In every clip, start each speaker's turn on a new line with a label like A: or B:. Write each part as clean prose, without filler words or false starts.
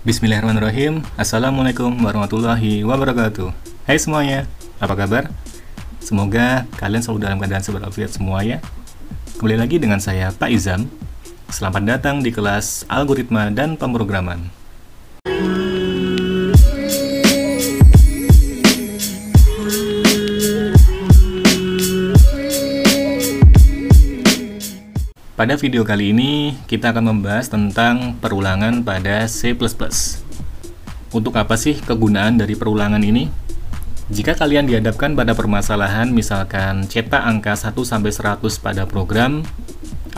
A: Bismillahirrahmanirrahim. Assalamualaikum warahmatullahi wabarakatuh. Hai semuanya, apa kabar? Semoga kalian selalu dalam keadaan walafiat semua ya. Kembali lagi dengan saya Pak Izam. Selamat datang di kelas Algoritma dan Pemrograman. Pada video kali ini, kita akan membahas tentang perulangan pada C++. Untuk apa sih kegunaan dari perulangan ini? Jika kalian dihadapkan pada permasalahan misalkan cetak angka 1-100 pada program,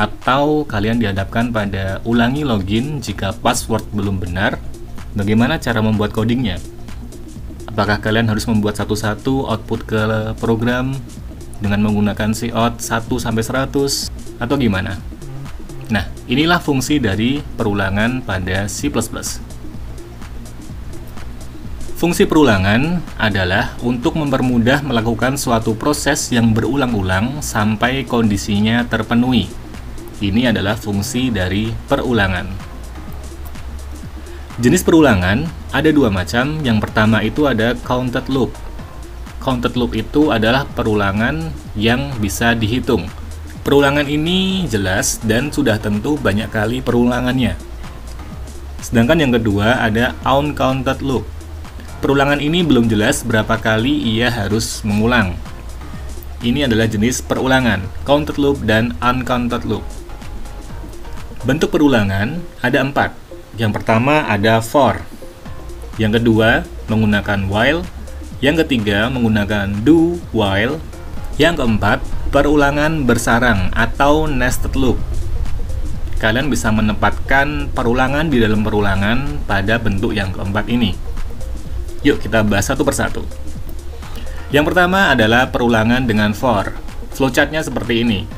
A: atau kalian dihadapkan pada ulangi login jika password belum benar, bagaimana cara membuat codingnya? Apakah kalian harus membuat satu-satu output ke program dengan menggunakan cout 1-100 atau gimana? Nah, inilah fungsi dari perulangan pada C++. Fungsi perulangan adalah untuk mempermudah melakukan suatu proses yang berulang-ulang sampai kondisinya terpenuhi. Ini adalah fungsi dari perulangan. Jenis perulangan ada dua macam. Yang pertama itu ada counted loop. Counted loop itu adalah perulangan yang bisa dihitung. Perulangan ini jelas dan sudah tentu banyak kali perulangannya. Sedangkan yang kedua ada uncounted loop. Perulangan ini belum jelas berapa kali ia harus mengulang. Ini adalah jenis perulangan, counted loop dan uncounted loop. Bentuk perulangan ada 4. Yang pertama ada for. Yang kedua menggunakan while. Yang ketiga menggunakan do while. Yang keempat, perulangan bersarang atau nested loop. Kalian bisa menempatkan perulangan di dalam perulangan pada bentuk yang keempat ini. Yuk kita bahas satu persatu. Yang pertama adalah perulangan dengan for. Flowchartnya seperti ini.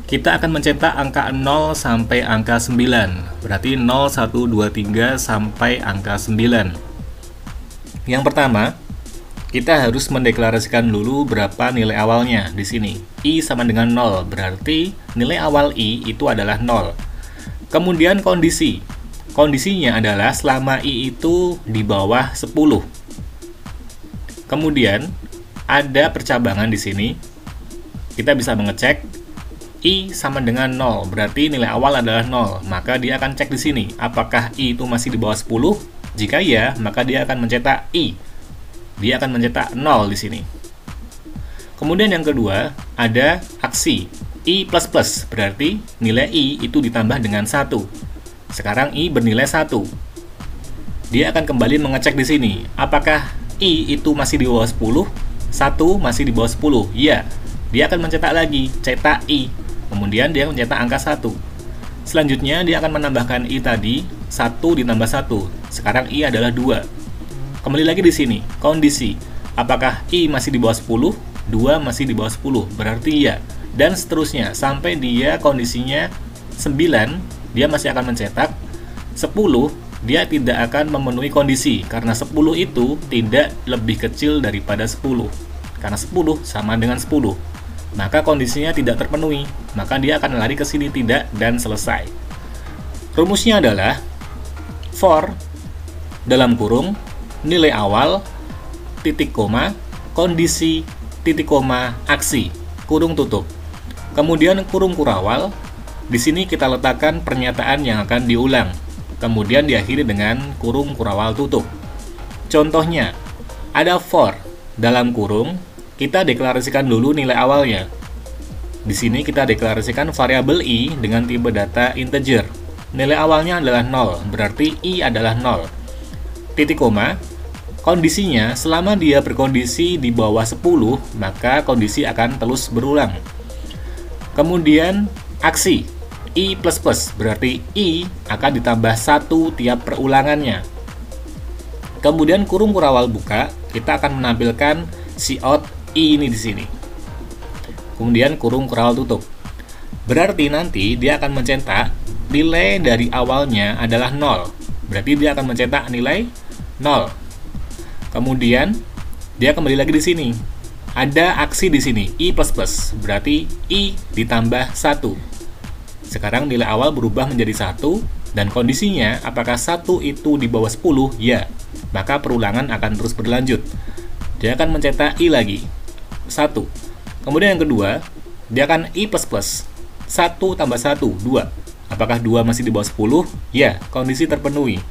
A: Kita akan mencetak angka 0 sampai angka 9. Berarti 0, 1, 2, 3 sampai angka 9. Yang pertama, kita harus mendeklarasikan dulu berapa nilai awalnya di sini. I sama dengan 0, berarti nilai awal I itu adalah 0. Kemudian kondisi. Kondisinya adalah selama I itu di bawah 10. Kemudian ada percabangan di sini. Kita bisa mengecek I sama dengan 0, berarti nilai awal adalah 0. Maka dia akan cek di sini, apakah I itu masih di bawah 10? Jika iya, maka dia akan mencetak I. Dia akan mencetak 0 di sini. Kemudian yang kedua, ada aksi I++, berarti nilai I itu ditambah dengan 1. Sekarang I bernilai 1. Dia akan kembali mengecek di sini, apakah I itu masih di bawah 10? 1 masih di bawah 10. Iya. Dia akan mencetak lagi, cetak I. Kemudian dia mencetak angka 1. Selanjutnya dia akan menambahkan I tadi, 1 ditambah 1. Sekarang I adalah 2. Kembali lagi di sini, kondisi. Apakah I masih di bawah 10? 2 masih di bawah 10, berarti iya. Dan seterusnya, sampai dia kondisinya 9, dia masih akan mencetak. 10, dia tidak akan memenuhi kondisi, karena 10 itu tidak lebih kecil daripada 10. Karena 10 sama dengan 10. Maka kondisinya tidak terpenuhi, maka dia akan lari ke sini tidak, dan selesai. Rumusnya adalah for, dalam kurung, nilai awal, titik koma, kondisi, titik koma, aksi, kurung tutup. Kemudian kurung kurawal, di sini kita letakkan pernyataan yang akan diulang. Kemudian diakhiri dengan kurung kurawal tutup. Contohnya, ada for, dalam kurung, kita deklarasikan dulu nilai awalnya. Di sini kita deklarasikan variabel I dengan tipe data integer. Nilai awalnya adalah 0, berarti I adalah 0. Titik koma, kondisinya, selama dia berkondisi di bawah 10, maka kondisi akan terus berulang. Kemudian, aksi I++, berarti I akan ditambah 1 tiap perulangannya. Kemudian kurung kurawal buka, kita akan menampilkan cout I ini di sini. Kemudian kurung kurawal tutup. Berarti nanti dia akan mencetak nilai dari awalnya adalah 0. Berarti dia akan mencetak nilai 0. Kemudian dia kembali lagi di sini. Ada aksi di sini I++, berarti I ditambah 1. Sekarang nilai awal berubah menjadi 1, Dan kondisinya, apakah 1 itu di bawah 10? Ya. Maka perulangan akan terus berlanjut. Dia akan mencetak I lagi. 1. Kemudian yang kedua, dia akan I++. 1 tambah 1, 2. Apakah 2 masih di bawah 10? Ya, kondisi terpenuhi.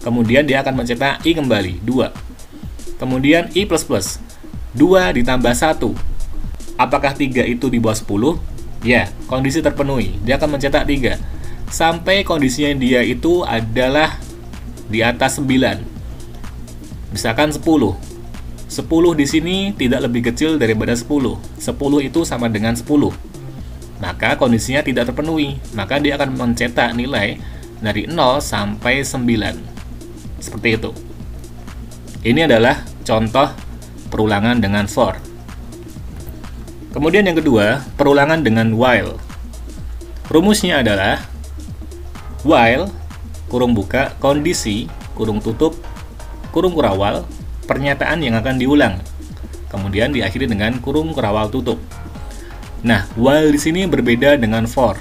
A: Kemudian dia akan mencetak I kembali, 2. Kemudian I++. 2 ditambah 1. Apakah 3 itu di bawah 10? Ya, kondisi terpenuhi. Dia akan mencetak 3. Sampai kondisinya dia itu adalah di atas 9. Misalkan 10. 10 di sini tidak lebih kecil daripada 10. 10 itu sama dengan 10. Maka kondisinya tidak terpenuhi. Maka dia akan mencetak nilai dari 0 sampai 9. Seperti itu. Ini adalah contoh perulangan dengan for. Kemudian yang kedua, perulangan dengan while. Rumusnya adalah while, kurung buka, kondisi, kurung tutup, kurung kurawal, pernyataan yang akan diulang. Kemudian diakhiri dengan kurung kurawal tutup. Nah, while di sini berbeda dengan for.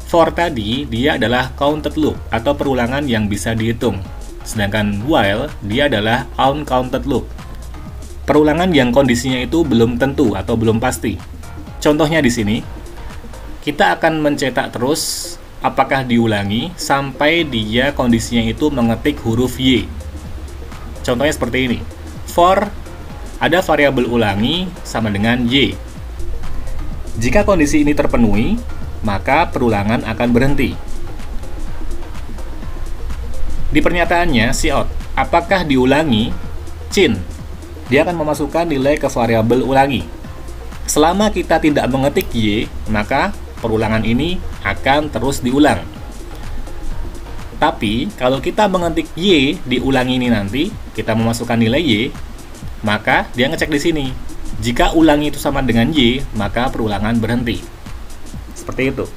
A: For tadi dia adalah counted loop atau perulangan yang bisa dihitung. Sedangkan while dia adalah uncounted loop. Perulangan yang kondisinya itu belum tentu atau belum pasti. Contohnya di sini, kita akan mencetak terus apakah diulangi sampai dia kondisinya itu mengetik huruf Y. Contohnya seperti ini. For ada variabel ulangi sama dengan Y. Jika kondisi ini terpenuhi, maka perulangan akan berhenti. Di pernyataannya, cout, apakah diulangi? Cin. Dia akan memasukkan nilai ke variabel ulangi. Selama kita tidak mengetik Y, maka perulangan ini akan terus diulang. Tapi, kalau kita mengetik Y di ulangi ini nanti, kita memasukkan nilai Y, maka dia ngecek di sini. Jika ulangi itu sama dengan Y, maka perulangan berhenti. Seperti itu.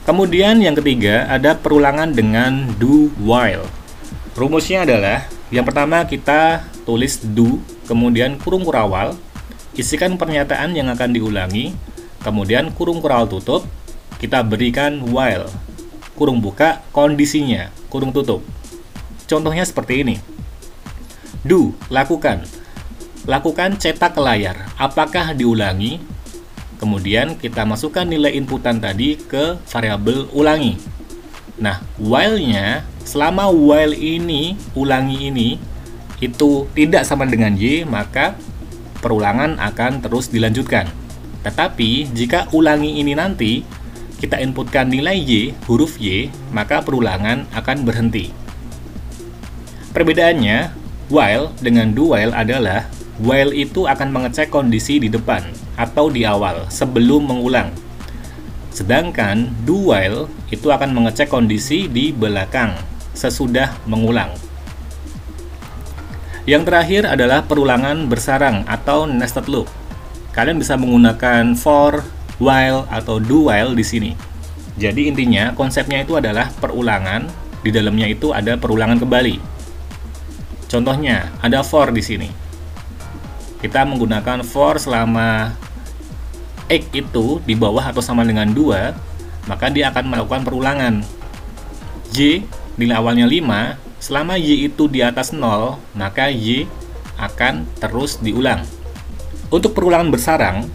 A: Kemudian yang ketiga, ada perulangan dengan do while. Rumusnya adalah, yang pertama kita tulis do, kemudian kurung kurawal, isikan pernyataan yang akan diulangi, kemudian kurung kurawal tutup, kita berikan while, kurung buka, kondisinya, kurung tutup. Contohnya seperti ini. Do, lakukan. Lakukan cetak ke layar. Apakah diulangi? Kemudian kita masukkan nilai inputan tadi ke variabel ulangi. Nah, while-nya, selama while ini, ulangi ini, itu tidak sama dengan Y, maka perulangan akan terus dilanjutkan. Tetapi, jika ulangi ini nanti, kita inputkan nilai Y, huruf Y, maka perulangan akan berhenti. Perbedaannya, while dengan do while adalah, while itu akan mengecek kondisi di depan atau di awal sebelum mengulang. Sedangkan do while itu akan mengecek kondisi di belakang sesudah mengulang. Yang terakhir adalah perulangan bersarang atau nested loop. Kalian bisa menggunakan for, while, atau do while di sini. Jadi intinya konsepnya itu adalah perulangan, di dalamnya itu ada perulangan kembali. Contohnya ada for di sini. Kita menggunakan for selama X itu di bawah atau sama dengan 2, maka dia akan melakukan perulangan. Y nilai awalnya 5, selama Y itu di atas 0, maka Y akan terus diulang. Untuk perulangan bersarang,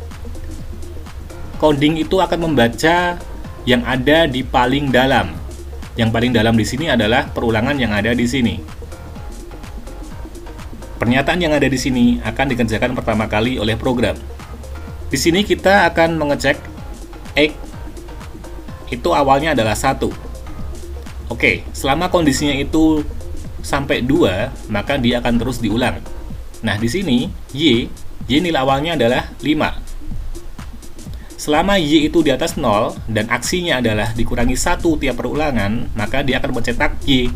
A: coding itu akan membaca yang ada di paling dalam. Yang paling dalam di sini adalah perulangan yang ada di sini. Pernyataan yang ada di sini akan dikerjakan pertama kali oleh program. Di sini kita akan mengecek X itu awalnya adalah 1. Oke, selama kondisinya itu sampai 2, maka dia akan terus diulang. Nah, di sini Y nilai awalnya adalah 5. Selama Y itu di atas 0 dan aksinya adalah dikurangi 1 tiap perulangan, maka dia akan mencetak Y.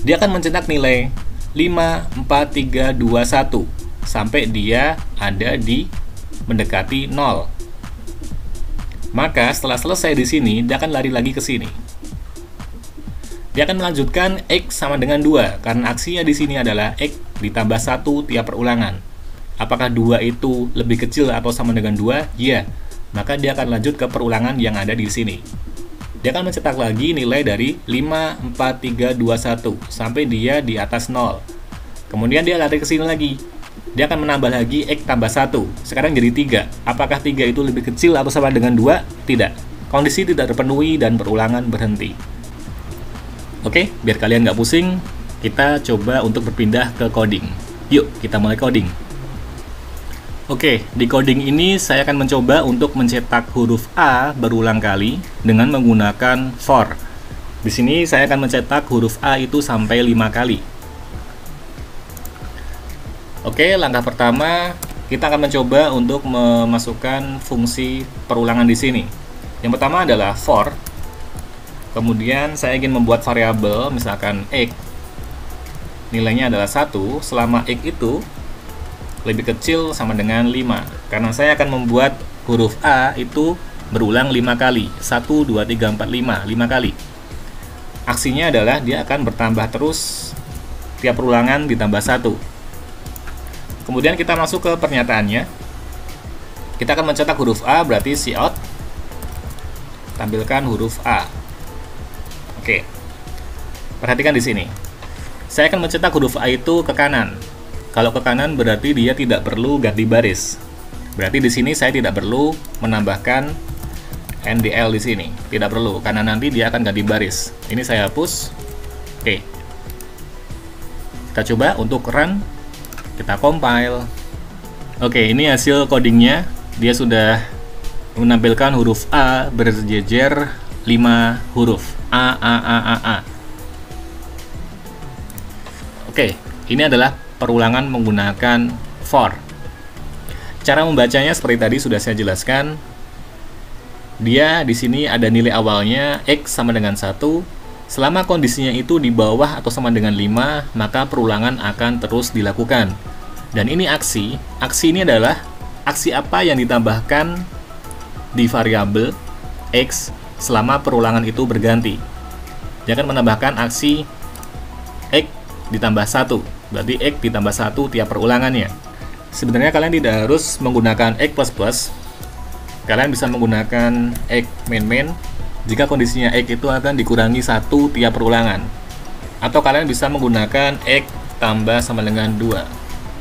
A: Dia akan mencetak nilai 5, 4, 3, 2, 1 sampai dia ada di mendekati 0. Maka setelah selesai di sini, dia akan lari lagi ke sini. Dia akan melanjutkan X sama dengan 2 karena aksinya di sini adalah X ditambah 1 tiap perulangan. Apakah 2 itu lebih kecil atau sama dengan 2? Ya. Maka dia akan lanjut ke perulangan yang ada di sini. dia akan mencetak lagi nilai dari 5, 4, 3, 2, 1 sampai dia di atas 0. Kemudian dia lari ke sini lagi. Dia akan menambah lagi X tambah 1. Sekarang jadi 3. Apakah 3 itu lebih kecil atau sama dengan 2? Tidak. Kondisi tidak terpenuhi dan perulangan berhenti. Oke, biar kalian nggak pusing, kita coba untuk berpindah ke coding. Yuk, kita mulai coding. Oke, di coding ini saya akan mencoba untuk mencetak huruf A berulang kali dengan menggunakan for. Di sini saya akan mencetak huruf A itu sampai 5 kali. Oke, langkah pertama kita akan mencoba untuk memasukkan fungsi perulangan di sini. Yang pertama adalah for. Kemudian saya ingin membuat variabel, misalkan X. Nilainya adalah 1 selama X itu lebih kecil sama dengan 5. Karena saya akan membuat huruf A itu berulang 5 kali. 1, 2, 3, 4, 5. 5 kali. Aksinya adalah dia akan bertambah terus tiap perulangan ditambah 1. Kemudian kita masuk ke pernyataannya. Kita akan mencetak huruf A, berarti cout. Tampilkan huruf A. Oke. Perhatikan di sini. Saya akan mencetak huruf A itu ke kanan. Kalau ke kanan berarti dia tidak perlu ganti baris. Berarti di sini saya tidak perlu menambahkan NDL di sini. Tidak perlu, karena nanti dia akan ganti baris. Ini saya hapus. Oke. Kita coba untuk run. Kita compile. Oke, ini hasil codingnya. Dia sudah menampilkan huruf A berjejer 5 huruf. A. Oke, ini adalah perulangan menggunakan for. Cara membacanya seperti tadi sudah saya jelaskan. Dia di sini ada nilai awalnya X sama dengan 1. Selama kondisinya itu di bawah atau sama dengan 5, maka perulangan akan terus dilakukan. Dan ini aksi. Aksi ini adalah aksi apa yang ditambahkan di variabel X selama perulangan itu berganti. Dia akan menambahkan aksi X ditambah 1. Berarti X ditambah 1 tiap perulangannya. Sebenarnya kalian tidak harus menggunakan X++. Kalian bisa menggunakan X main. Jika kondisinya X itu akan dikurangi 1 tiap perulangan. Atau kalian bisa menggunakan X tambah sama dengan 2.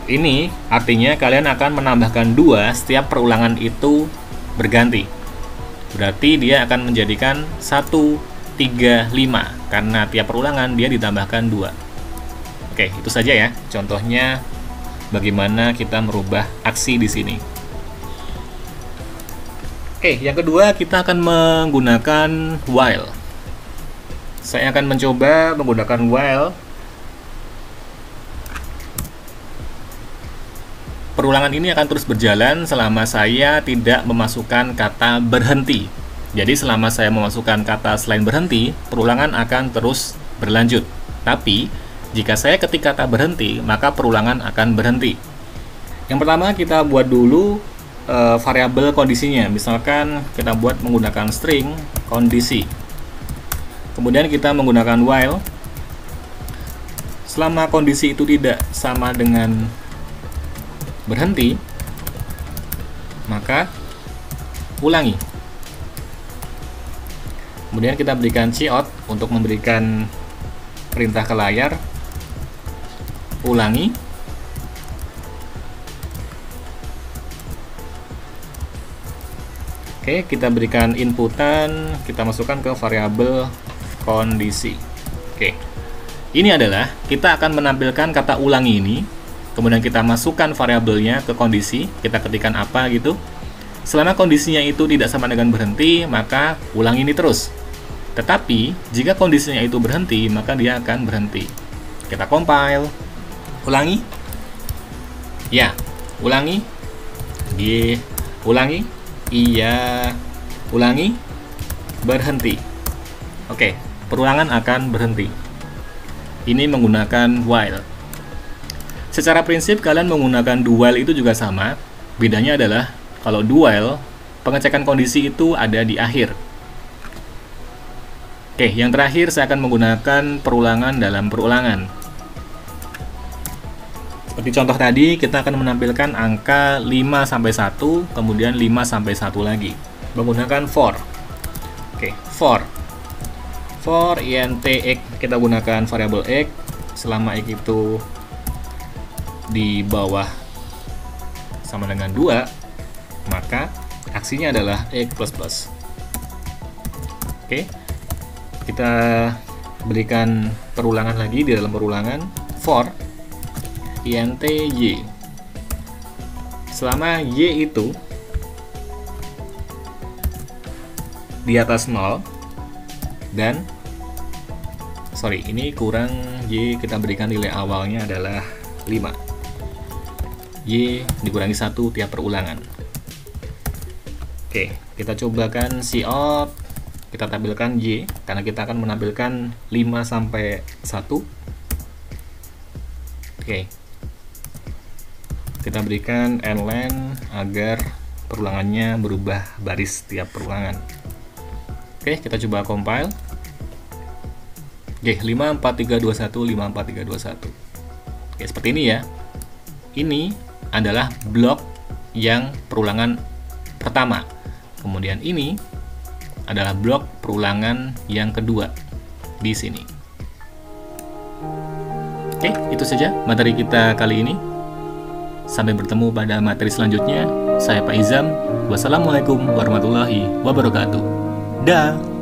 A: Ini artinya kalian akan menambahkan 2 setiap perulangan itu berganti. Berarti dia akan menjadikan 1, 3, 5. Karena tiap perulangan dia ditambahkan 2. Oke, itu saja ya. Contohnya bagaimana kita merubah aksi di sini. Oke, yang kedua kita akan menggunakan while. Saya akan mencoba menggunakan while. Perulangan ini akan terus berjalan selama saya tidak memasukkan kata berhenti. Jadi selama saya memasukkan kata selain berhenti, perulangan akan terus berlanjut. Tapi jika saya ketik kata berhenti, maka perulangan akan berhenti. Yang pertama kita buat dulu variabel kondisinya. Misalkan kita buat menggunakan string kondisi. Kemudian kita menggunakan while. Selama kondisi itu tidak sama dengan berhenti, maka ulangi. Kemudian kita berikan cout untuk memberikan perintah ke layar. Ulangi. Oke, kita berikan inputan, kita masukkan ke variabel kondisi. Oke. Ini adalah kita akan menampilkan kata ulangi ini, kemudian kita masukkan variabelnya ke kondisi, kita ketikkan apa gitu. Selama kondisinya itu tidak sama dengan berhenti, maka ulangi ini terus. Tetapi jika kondisinya itu berhenti, maka dia akan berhenti. Kita compile. Ulangi. Ya, ulangi. G, ulangi. Iya, ulangi. Berhenti. Oke, perulangan akan berhenti. Ini menggunakan while. Secara prinsip kalian menggunakan do while itu juga sama. Bedanya adalah kalau do while, pengecekan kondisi itu ada di akhir. Oke, yang terakhir saya akan menggunakan perulangan dalam perulangan. Seperti contoh tadi, kita akan menampilkan angka 5 sampai 1, kemudian 5 sampai 1 lagi. Menggunakan for. Oke, for. For int x, kita gunakan variabel x. Selama x itu di bawah sama dengan 2, maka aksinya adalah x++. Oke, kita berikan perulangan lagi di dalam perulangan. For int y, selama y itu di atas 0 dan ini kurang y, kita berikan nilai awalnya adalah 5. Y dikurangi 1 tiap perulangan. Oke, kita cobakan cout. Kita tampilkan y karena kita akan menampilkan 5 sampai 1. Oke. Kita berikan nlen agar perulangannya berubah baris tiap perulangan. Oke, kita coba compile. Oke, 5 4 3 2 1 5 4 3 2 1. Oke, seperti ini ya. Ini adalah blok yang perulangan pertama. Kemudian ini adalah blok perulangan yang kedua di sini. Oke, itu saja materi kita kali ini. Sampai bertemu pada materi selanjutnya. Saya Pak Izam. Wassalamualaikum warahmatullahi wabarakatuh. Dah.